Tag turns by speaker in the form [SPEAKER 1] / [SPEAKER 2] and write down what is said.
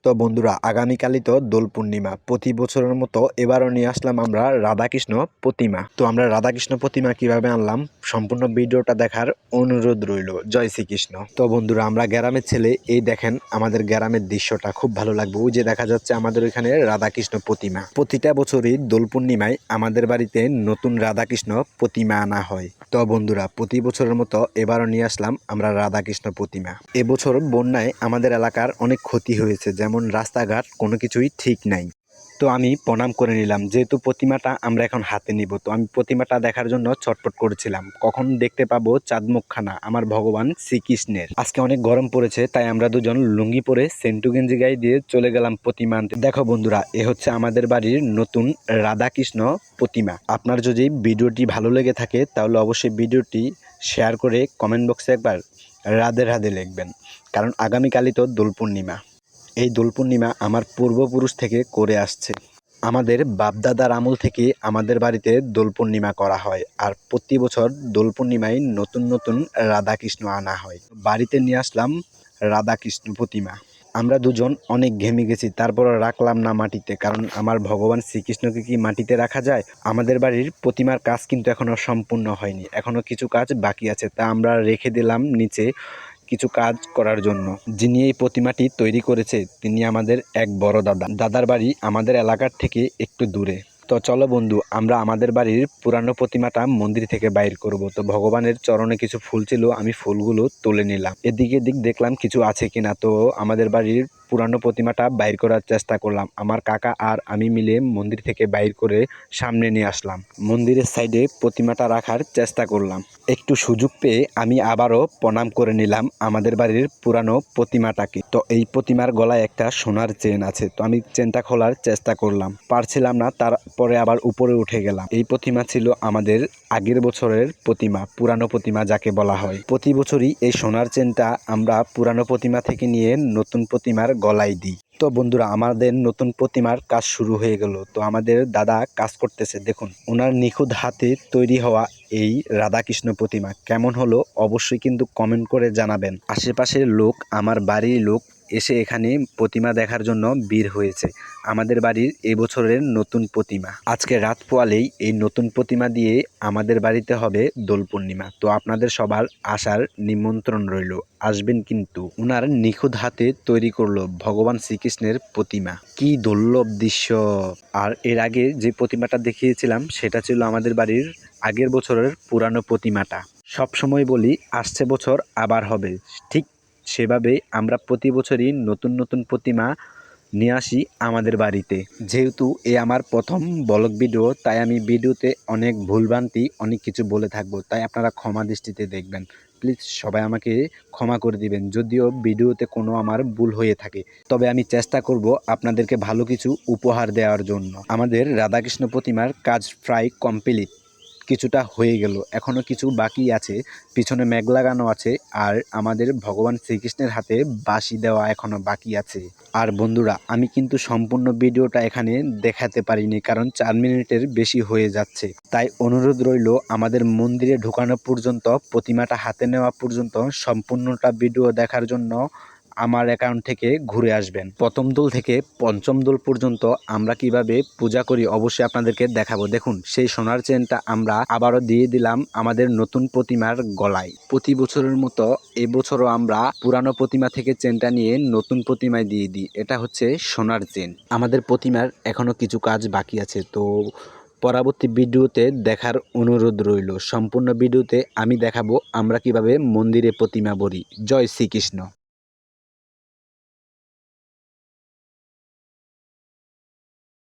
[SPEAKER 1] তো বন্ধুরা, আগামীকালই তো দোল পূর্ণিমা। প্রতি বছরের মতো এবারও নিয়ে আসলাম আমরা রাধাকৃষ্ণ প্রতিমা। তো আমরা রাধাকৃষ্ণ প্রতিমা কিভাবে আনলাম সম্পূর্ণ ভিডিওটা দেখার অনুরোধ রইল। জয় শ্রীকৃষ্ণ। তো বন্ধুরা, আমরা গ্রামের ছেলে, এই দেখেন আমাদের গ্রামের দৃশ্যটা খুব ভালো লাগবে। ওই যে দেখা যাচ্ছে আমাদের ওইখানে রাধাকৃষ্ণ প্রতিমা। প্রতিটা বছরই দোল পূর্ণিমায় আমাদের বাড়িতে নতুন রাধাকৃষ্ণ প্রতিমা আনা হয়। তো বন্ধুরা, প্রতি বছরের মতো এবারও নিয়ে আসলাম আমরা রাধাকৃষ্ণ প্রতিমা। এবছর বন্যায় আমাদের এলাকার অনেক ক্ষতি হয়েছে, যেমন রাস্তাঘাট কোনো কিছুই ঠিক নাই। তো আমি প্রণাম করে নিলাম, যেহেতু প্রতিমাটা আমরা এখন হাতে নিব। তো আমি প্রতিমাটা দেখার জন্য ছটফট করেছিলাম, কখন দেখতে পাবো চাঁদমুখখানা আমার ভগবান শ্রীকৃষ্ণের। আজকে অনেক গরম পড়েছে, তাই আমরা দুজন লুঙ্গি পরে সেন্টু গেঞ্জি গায়ে দিয়ে চলে গেলাম প্রতিমা আনতে। দেখো বন্ধুরা, এ হচ্ছে আমাদের বাড়ির নতুন রাধাকৃষ্ণ প্রতিমা। আপনার যদি ভিডিওটি ভালো লেগে থাকে তাহলে অবশ্যই ভিডিওটি শেয়ার করে কমেন্ট বক্সে একবার রাধে রাধে লিখবেন, কারণ আগামীকালই তো দোল পূর্ণিমা। এই দোল পূর্ণিমা আমার পূর্বপুরুষ থেকে করে আসছে। আমাদের বাপদাদার আমল থেকে আমাদের বাড়িতে দোল পূর্ণিমা করা হয়, আর প্রতি বছর দোল পূর্ণিমায় নতুন নতুন রাধাকৃষ্ণ আনা হয়। বাড়িতে নিয়ে আসলাম রাধাকৃষ্ণ প্রতিমা। আমরা দুজন অনেক ঘেমে গেছি, তারপর রাখলাম না মাটিতে, কারণ আমার ভগবান শ্রীকৃষ্ণকে কি মাটিতে রাখা যায়? আমাদের বাড়ির প্রতিমার কাজ কিন্তু এখনও সম্পূর্ণ হয়নি, এখনও কিছু কাজ বাকি আছে। তা আমরা রেখে দিলাম নিচে কিছু কাজ করার জন্য। যিনি এই প্রতিমাটি তৈরি করেছে তিনি আমাদের এক বড় দাদা। দাদার বাড়ি আমাদের এলাকার থেকে একটু দূরে। তো চলো বন্ধু, আমরা আমাদের বাড়ির পুরানো প্রতিমাটা মন্দির থেকে বাইর করব। তো ভগবানের চরণে কিছু ফুল ছিল, আমি ফুলগুলো তুলে নিলাম। এদিকে দেখলাম কিছু আছে কিনা। তো আমাদের বাড়ির পুরানো প্রতিমাটা বাইর করার চেষ্টা করলাম। আমার কাকা আর আমি মিলে মন্দির থেকে বাইর করে সামনে নিয়ে আসলাম। মন্দিরের সাইডে প্রতিমাটা রাখার চেষ্টা করলাম। একটু সুযোগ পেয়ে আমি আবারও প্রণাম করে নিলাম আমাদের বাড়ির পুরানো প্রতিমাটাকে। তো এই প্রতিমার গলায় একটা সোনার চেন আছে, তো আমি চেনটা খোলার চেষ্টা করলাম, পারছিলাম না। তারপরে আবার উপরে উঠে গেলাম। এই প্রতিমা ছিল আমাদের আগের বছরের প্রতিমা, পুরানো প্রতিমা যাকে বলা হয়। প্রতি বছরই এই সোনার চেনটা আমরা পুরানো প্রতিমা থেকে নিয়ে নতুন প্রতিমার গলায় দিই। তো বন্ধুরা, আমাদের নতুন প্রতিমার কাজ শুরু হয়ে গেল। তো আমাদের দাদা কাজ করতেছে, দেখুন ওনার নিখুঁত হাতে তৈরি হওয়া এই রাধাকৃষ্ণ প্রতিমা কেমন হলো অবশ্যই কিন্তু কমেন্ট করে জানাবেন। আশেপাশের লোক, আমার বাড়ির লোক এসে এখানে প্রতিমা দেখার জন্য ভিড় হয়েছে। আমাদের বাড়ির এবছরের নতুন প্রতিমা আজকে রাত পোয়ালেই এই নতুন প্রতিমা দিয়ে আমাদের বাড়িতে হবে দোল পূর্ণিমা। তো আপনাদের সবার আসার নিমন্ত্রণ রইল, আসবেন কিন্তু। ওনার নিখুঁত হাতে তৈরি করলো ভগবান শ্রীকৃষ্ণের প্রতিমা। কি দুর্লভ দৃশ্য! আর এর আগে যে প্রতিমাটা দেখিয়েছিলাম সেটা ছিল আমাদের বাড়ির আগের বছরের পুরানো প্রতিমাটা। সব সময় বলি আসছে বছর আবার হবে, ঠিক সেভাবেই আমরা প্রতি বছরই নতুন নতুন প্রতিমা নিয়ে আসি আমাদের বাড়িতে। যেহেতু এ আমার প্রথম ব্লগ ভিডিও, তাই আমি ভিডিওতে অনেক ভুলভ্রান্তি অনেক কিছু বলে থাকবো, তাই আপনারা ক্ষমা দৃষ্টিতে দেখবেন। প্লিজ সবাই আমাকে ক্ষমা করে দিবেন যদিও ভিডিওতে কোনো আমার ভুল হয়ে থাকে। তবে আমি চেষ্টা করব আপনাদেরকে ভালো কিছু উপহার দেওয়ার জন্য। আমাদের রাধাকৃষ্ণ প্রতিমার কাজ প্রায় কমপ্লিট, কিছুটা হয়ে গেল, এখনও কিছু বাকি আছে। পিছনে মেঘ লাগানো আছে, আর আমাদের ভগবান শ্রীকৃষ্ণের হাতে বাঁশি দেওয়া এখনও বাকি আছে। আর বন্ধুরা, আমি কিন্তু সম্পূর্ণ ভিডিওটা এখানে দেখাতে পারিনি, কারণ 4 মিনিটের বেশি হয়ে যাচ্ছে। তাই অনুরোধ রইল, আমাদের মন্দিরে ঢোকানো পর্যন্ত, প্রতিমাটা হাতে নেওয়া পর্যন্ত সম্পূর্ণটা ভিডিও দেখার জন্য আমার অ্যাকাউন্ট থেকে ঘুরে আসবেন। প্রথম দোল থেকে পঞ্চম দোল পর্যন্ত আমরা কিভাবে পূজা করি অবশ্যই আপনাদেরকে দেখাবো। দেখুন সেই সোনার চেনটা আমরা আবারও দিয়ে দিলাম আমাদের নতুন প্রতিমার গলায়। প্রতি বছরের মতো এবছরও আমরা পুরানো প্রতিমা থেকে চেনটা নিয়ে নতুন প্রতিমায় দিয়ে দিই। এটা হচ্ছে সোনার চেন। আমাদের প্রতিমার এখনো কিছু কাজ বাকি আছে, তো পরবর্তী ভিডিওতে দেখার অনুরোধ রইল। সম্পূর্ণ ভিডিওতে আমি দেখাবো আমরা কিভাবে মন্দিরে প্রতিমা বলি। জয় শ্রীকৃষ্ণ।